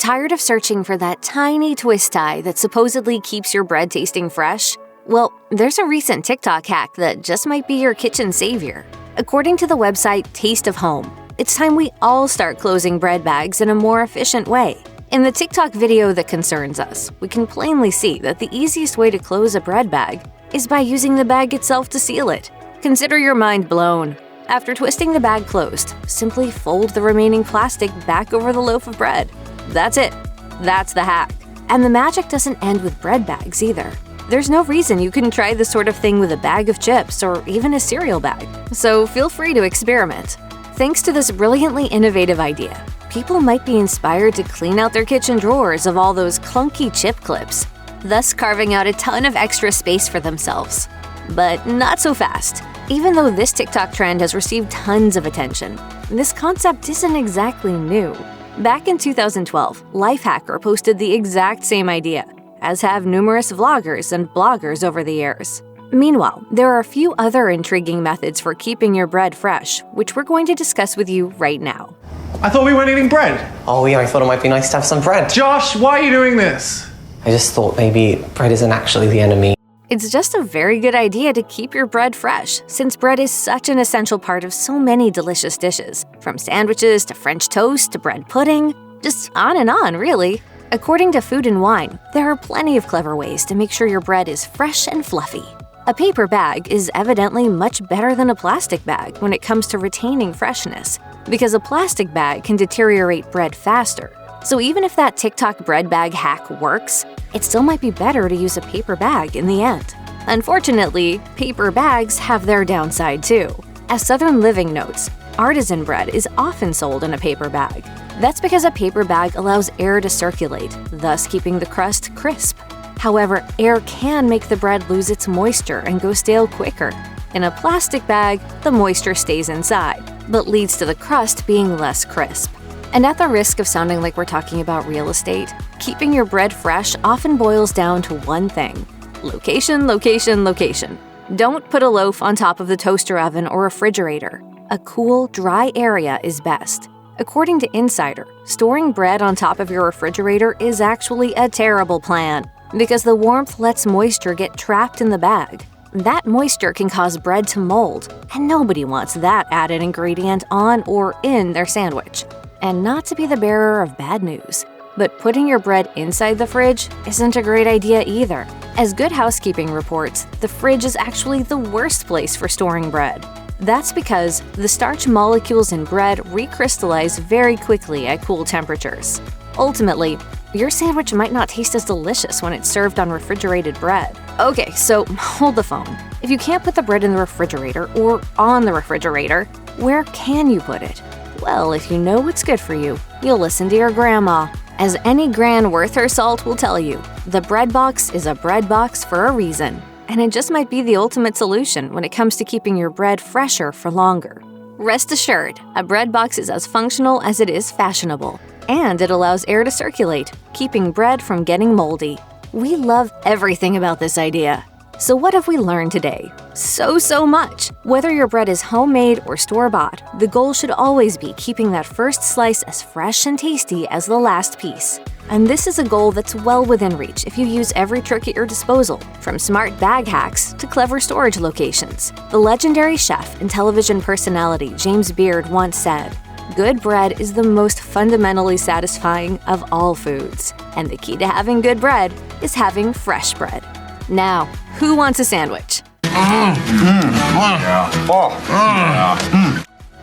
Tired of searching for that tiny twist tie that supposedly keeps your bread tasting fresh? Well, there's a recent TikTok hack that just might be your kitchen savior. According to the website Taste of Home, it's time we all start closing bread bags in a more efficient way. In the TikTok video that concerns us, we can plainly see that the easiest way to close a bread bag is by using the bag itself to seal it. Consider your mind blown. After twisting the bag closed, simply fold the remaining plastic back over the loaf of bread. That's it. That's the hack. And the magic doesn't end with bread bags either. There's no reason you couldn't try this sort of thing with a bag of chips or even a cereal bag, so feel free to experiment. Thanks to this brilliantly innovative idea, people might be inspired to clean out their kitchen drawers of all those clunky chip clips, thus carving out a ton of extra space for themselves. But not so fast. Even though this TikTok trend has received tons of attention, this concept isn't exactly new. Back in 2012, Lifehacker posted the exact same idea, as have numerous vloggers and bloggers over the years. Meanwhile, there are a few other intriguing methods for keeping your bread fresh, which we're going to discuss with you right now. I thought we weren't eating bread. Oh yeah, I thought it might be nice to have some bread. Josh, why are you doing this? I just thought maybe bread isn't actually the enemy. It's just a very good idea to keep your bread fresh, since bread is such an essential part of so many delicious dishes, from sandwiches to French toast to bread pudding, just on and on, really. According to Food & Wine, there are plenty of clever ways to make sure your bread is fresh and fluffy. A paper bag is evidently much better than a plastic bag when it comes to retaining freshness, because a plastic bag can deteriorate bread faster. So even if that TikTok bread bag hack works, it still might be better to use a paper bag in the end. Unfortunately, paper bags have their downside too. As Southern Living notes, artisan bread is often sold in a paper bag. That's because a paper bag allows air to circulate, thus keeping the crust crisp. However, air can make the bread lose its moisture and go stale quicker. In a plastic bag, the moisture stays inside, but leads to the crust being less crisp. And at the risk of sounding like we're talking about real estate, keeping your bread fresh often boils down to one thing: location, location, location. Don't put a loaf on top of the toaster oven or refrigerator. A cool, dry area is best. According to Insider, storing bread on top of your refrigerator is actually a terrible plan, because the warmth lets moisture get trapped in the bag. That moisture can cause bread to mold, and nobody wants that added ingredient on or in their sandwich. And not to be the bearer of bad news, but putting your bread inside the fridge isn't a great idea either. As Good Housekeeping reports, the fridge is actually the worst place for storing bread. That's because the starch molecules in bread recrystallize very quickly at cool temperatures. Ultimately, your sandwich might not taste as delicious when it's served on refrigerated bread. Okay, so hold the phone. If you can't put the bread in the refrigerator or on the refrigerator, where can you put it? Well, if you know what's good for you, you'll listen to your grandma. As any gran worth her salt will tell you, the bread box is a bread box for a reason. And it just might be the ultimate solution when it comes to keeping your bread fresher for longer. Rest assured, a bread box is as functional as it is fashionable, and it allows air to circulate, keeping bread from getting moldy. We love everything about this idea. So what have we learned today? So much! Whether your bread is homemade or store-bought, the goal should always be keeping that first slice as fresh and tasty as the last piece. And this is a goal that's well within reach if you use every trick at your disposal, from smart bag hacks to clever storage locations. The legendary chef and television personality James Beard once said, "Good bread is the most fundamentally satisfying of all foods, and the key to having good bread is having fresh bread." Now, who wants a sandwich?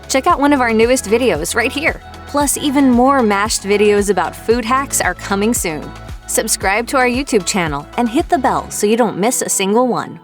Check out one of our newest videos right here. Plus, even more mashed videos about food hacks are coming soon. Subscribe to our YouTube channel and hit the bell so you don't miss a single one.